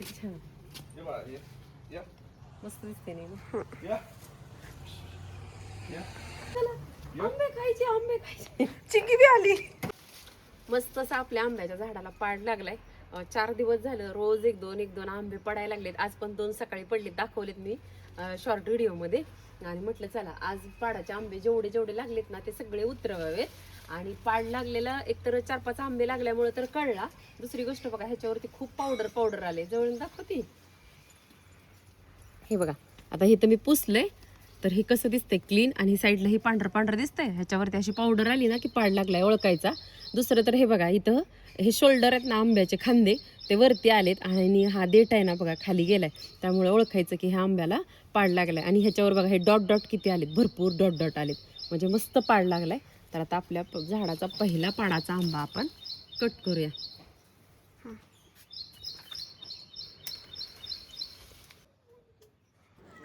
छान मस्त दिसते नाही आंबे खायचे आंबे खायचे. चिंकी बी आली. मस्त असं आपल्या आंब्याच्या झाडाला पाड लागलाय. 4 दिवस झालं रोज एक दोन आंबे पडायला लागलेत. आज पण 2 सकाळी पडलेत, दाखवलेत मी शॉर्ट व्हिडिओ मध्ये. आणि म्हटलं चला आज पाडाचे आंबे जेवढे जेवढे लागलेत ना ते सगळे उतरवावेत. आणि पाड लागलेला एकतर 4-5 आंबे लागल्यामुळे तर कळला. दुसरी गोष्ट बघा ह्याच्यावरती खूप पावडर आले. जवळून दाखवते हे बघा. आता हे तर मी पुसलंय तर हे कसं दिसतंय क्लीन, आणि साईडला ही पांढरं दिसतंय. ह्याच्यावरती अशी पावडर आली ना की पाड लागलाय ओळखायचा. दुसरं तर हे बघा इथं हे शोल्डर आहेत ना आंब्याचे खांदे ते वरती आलेत, आणि हा देठ आहे ना बघा खाली गेलाय. त्यामुळे ओळखायचं की ह्या आंब्याला पाड लागलाय. आणि ह्याच्यावर बघा हे डॉट किती आलेत, भरपूर डॉट आलेत, म्हणजे मस्त पाड लागलाय. तर आता आपल्या झाडाचा पहिला पाडाचा आंबा आपण कट करूया.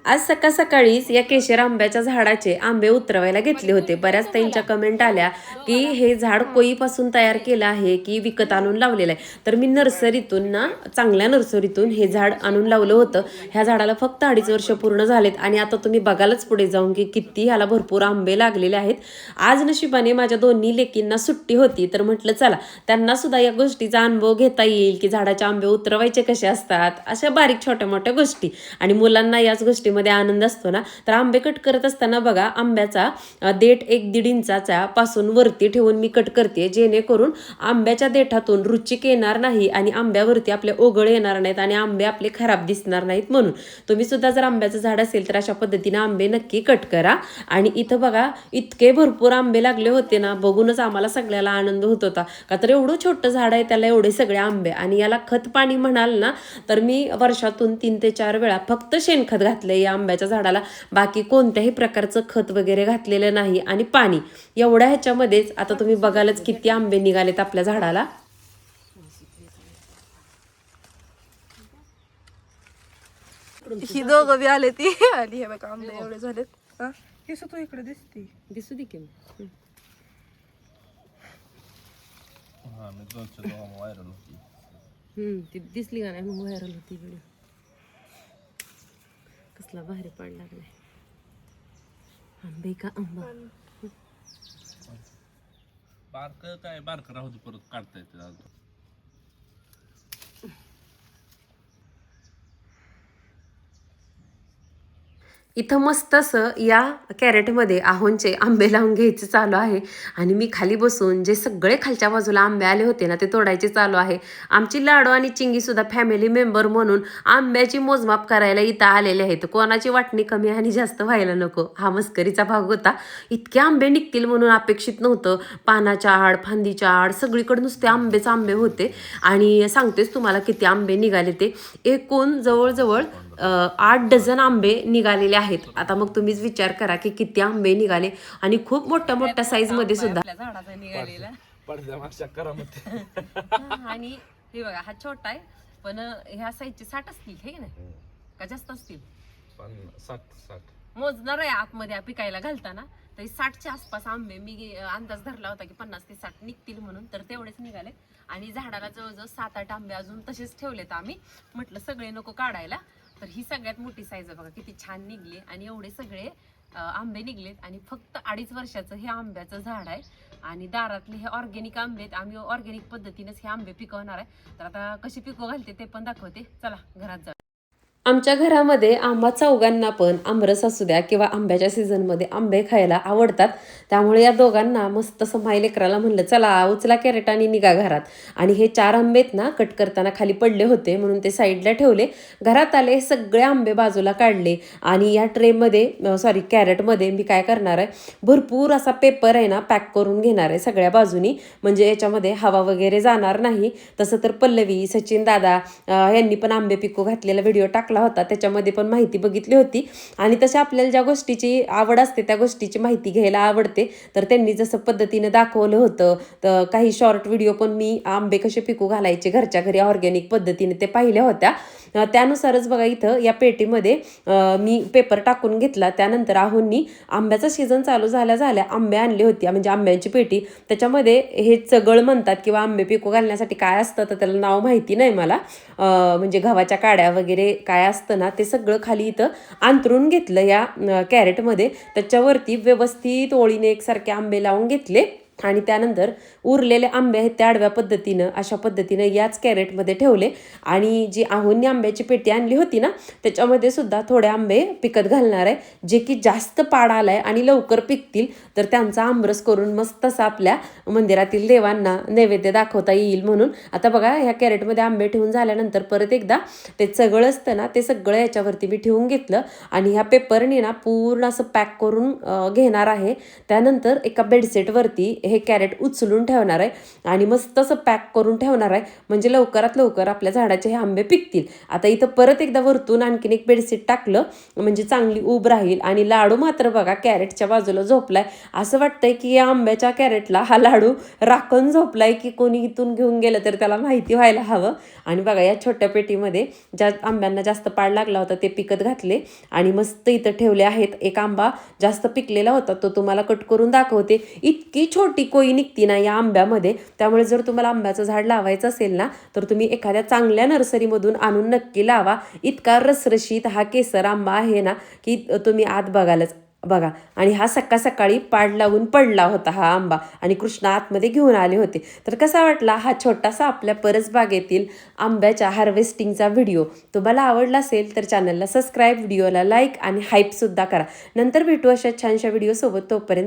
आज सकाळीच या केशर आंब्याच्या झाडाचे आंबे उतरवायला घेतले होते. बऱ्याच त्यांच्या कमेंट आल्या की हे झाड कोईपासून तयार केलं आहे की विकत आणून लावलेलं आहे. तर मी नर्सरीतून ना, चांगल्या नर्सरीतून हे झाड आणून लावलं होतं. ह्या झाडाला फक्त 2.5 वर्ष पूर्ण झालेत, आणि आता तुम्ही बघालच पुढे जाऊन की किती ह्याला भरपूर आंबे लागलेले आहेत. आज नशिबाने माझ्या दोन्ही लेकींना सुट्टी होती, तर म्हटलं चला त्यांना सुद्धा या गोष्टीचा अनुभव घेता येईल की झाडाचे आंबे उतरवायचे कसे असतात, अशा बारीक छोट्या मोठ्या गोष्टी. आणि मुलांना याच गोष्टी मध्ये आनंद असतो ना. तर आंबे कट करत असताना बघा आंब्याचा देठ 1-1.5 इंचाचा पासून वरती ठेवून मी कट करते, जेणेकरून आंब्याच्या देठातून रुचिक येणार नाही आणि आंब्यावरती आपले ओघळ येणार नाहीत आणि आंबे आपले खराब दिसणार नाहीत. म्हणून तुम्ही सुद्धा जर आंब्याचं झाड असेल तर अशा पद्धतीने आंबे नक्की कट करा. आणि इथं बघा इतके भरपूर आंबे लागले होते ना, बघूनच आम्हाला सगळ्याला आनंद होत होता. का तर एवढं छोटं झाड आहे त्याला एवढे सगळे आंबे. आणि याला खत पाणी म्हणाल ना तर मी वर्षातून 3 ते 4 वेळा फक्त शेणखत घातलंय या आंब्याच्या झाडाला. बाकी कोणत्याही प्रकारचं खत वगैरे घातलेलं नाही. आणि पाणी एवढ्या ह्याच्यामध्येच आता तुम्ही बघालच किती आंबे निघालेत आपल्या झाडाला. ही दोघं बी आले ती आली. हे बघा आंबे एवढे झालेत. केस तू इकडे दिसू दे की ती दिसली का नाही मग व्हायरल होती व्हिडिओ. कसला बाहेर पाड लागलाय आंबे का आंबा. बारक राहू दे, परत काढता येते. इथं मस्त असं या कॅरेटमध्ये आहोंचे आंबे लावून घ्यायचे चालू आहे. आणि मी खाली बसून जे सगळे खालच्या बाजूला आंबे आले होते ना ते तोडायचे चालू आहे. आमची लाडू आणि चिंगी सुद्धा फॅमिली मेंबर म्हणून आंब्याची मोजमाप करायला इथं आलेले आहेत. कोणाची वाटणी कमी आणि जास्त व्हायला नको हा मस्करीचा भाग होता. इतके आंबे निघतील म्हणून अपेक्षित नव्हतं. पानाच्या आड, फांदीच्या आड सगळीकडे नुसते आंबेच आंबे होते. आणि सांगतेच तुम्हाला किती आंबे निघाले ते. एकूण जवळजवळ 8 डझन आंबे निघालेले आहेत. आता मग तुम्हीच विचार करा की किती आंबे निघाले. आणि खूप मोठ्या साईज मध्ये सुद्धा झाडाचा निघालेला. आणि हे बघा हा छोटा आहे, पण ह्या साईजचे 60 असतील हे ना का जास्त असतील. 60 मोजणार आहे आतमध्ये पिकायला घालताना तरी 60च्या आसपास आंबे मी अंदाज धरला होता की 50 ते 60 निघतील म्हणून. तर तेवढेच निघाले. आणि झाडाला जवळजवळ 7-8 आंबे अजून तसेच ठेवलेत आम्ही. म्हटलं सगळे नको काढायला. तर ही सगळ्यात मोठी साईज बघा किती छान निघली. आणि एवढे सगळे आंबे निघलेत. आणि फक्त 2.5 वर्षाचं हे आंब्याचं झाड आहे. आणि दारातले हे ऑर्गॅनिक आंबे आहेत. आम्ही ऑर्गॅनिक पद्धतीनेच हे आंबे पिकवणार आहे. तर आता कशी पिकव घालते ते पण दाखवते. चला घरात जा. आमच्या घरामध्ये आम्हा चौघांना पण आमरस असू द्या किंवा आंब्याच्या सीझनमध्ये आंबे खायला आवडतात. त्यामुळे या दोघांना मस्त असं माई लेकराला म्हणलं चला उचला कॅरेट आणि निघा घरात. आणि हे 4 आंबेत ना कट करताना खाली पडले होते म्हणून ते साईडला ठेवले. घरात आले सगळे आंबे बाजूला काढले. आणि या ट्रेमध्ये कॅरेटमध्ये मी काय करणार आहे, भरपूर असा पेपर आहे ना पॅक करून घेणार आहे सगळ्या बाजूनी, म्हणजे याच्यामध्ये हवा वगैरे जाणार नाही. तसं तर पल्लवी, सचिन दादा यांनी पण आंबे पिकू घातलेला व्हिडिओ टाकला टाकला होता, त्याच्यामध्ये पण माहिती बघितली होती. आणि तशा आपल्याला ज्या गोष्टीची आवड असते त्या गोष्टीची माहिती घ्यायला आवडते. तर त्यांनी जसं पद्धतीने दाखवलं होतं, तर काही शॉर्ट व्हिडिओ पण मी आंबे कसे पिकू घालायचे घरच्या घरी ऑर्गॅनिक पद्धतीने ते पाहिल्या होत्या. त्यानुसारच बघा इथं या पेटीमध्ये मी पेपर टाकून घेतला. त्यानंतर आहोंनी आंब्याचा सीझन चालू झाल्या आंबे आणले होते, म्हणजे आंब्यांची पेटी. त्याच्यामध्ये हे चगळ म्हणतात किंवा आंबे पिकू घालण्यासाठी काय असतं तर त्याला नाव माहिती नाही मला, म्हणजे गव्हाच्या काड्या वगैरे काय असतं ना ते सगळं खाली इथं अंतरून घेतलं या कॅरेटमध्ये. त्याच्यावरती व्यवस्थित ओळीने एकसारखे आंबे लावून घेतले आणि त्यानंतर उरलेले आंबे आहेत त्या आडव्या पद्धतीनं अशा पद्धतीनं याच कॅरेटमध्ये ठेवले. आणि जी आहोंनी आंब्याची पेटी आणली होती ना त्याच्यामध्ये सुद्धा थोडे आंबे पिकत घालणार आहे, जे की जास्त पाड आलाय आणि लवकर पिकतील तर त्यांचा आमरस करून मस्त असं आपल्या मंदिरातील देवांना नैवेद्य दाखवता येईल म्हणून. आता बघा ह्या कॅरेटमध्ये आंबे ठेवून झाल्यानंतर परत एकदा ते सगळं असतं ना ते सगळं याच्यावरती मी ठेवून घेतलं आणि ह्या पेपरने ना पूर्ण असं पॅक करून घेणार आहे. त्यानंतर एका बेडशीटवरती हे कॅरेट उचलून ठेवणार आहे आणि मस्त असं पॅक करून ठेवणार आहे, म्हणजे लवकरात लवकर आपल्या झाडाचे हे आंबे पिकतील. आता इथं परत एकदा वरतून आणखीन एक बेडशीट टाकलं म्हणजे चांगली उब राहील. आणि लाडू मात्र बघा कॅरेटच्या बाजूला झोपलाय. असं वाटतंय की या आंब्याच्या कॅरेटला हा लाडू राखून झोपलाय की कोणी इथून घेऊन गेलं तर त्याला माहिती व्हायला हवं. आणि बघा या छोट्या पेटीमध्ये ज्या आंब्यांना जास्त पाड लागला होता ते पिकत घातले आणि मस्त इथं ठेवले आहेत. एक आंबा जास्त पिकलेला होता तो तुम्हाला कट करून दाखवते. इतकी छोटी कोई निघती ना या आंब्यामध्ये, त्यामुळे जर तुम्हाला आंब्याचं झाड लावायचं असेल ना तर तुम्ही एखाद्या चांगल्या नर्सरीमधून आणून नक्की लावा. इतका रसरशीत हा केसर आंबा आहे ना की तुम्ही आत बघालच बघा. आणि हा सकाळी पाड लावून पडला होता हा आंबा आणि कृष्णा आतमध्ये घेऊन आले होते. तर कसा वाटला हा छोटासा आपल्या परसबागेतील आंब्याच्या हार्वेस्टिंगचा व्हिडिओ. तुम्हाला आवडला असेल तर चॅनलला सबस्क्राईब, व्हिडिओला लाईक आणि हाईप सुद्धा करा. नंतर भेटू अशा छानशा व्हिडिओ सोबत. तोपर्यंत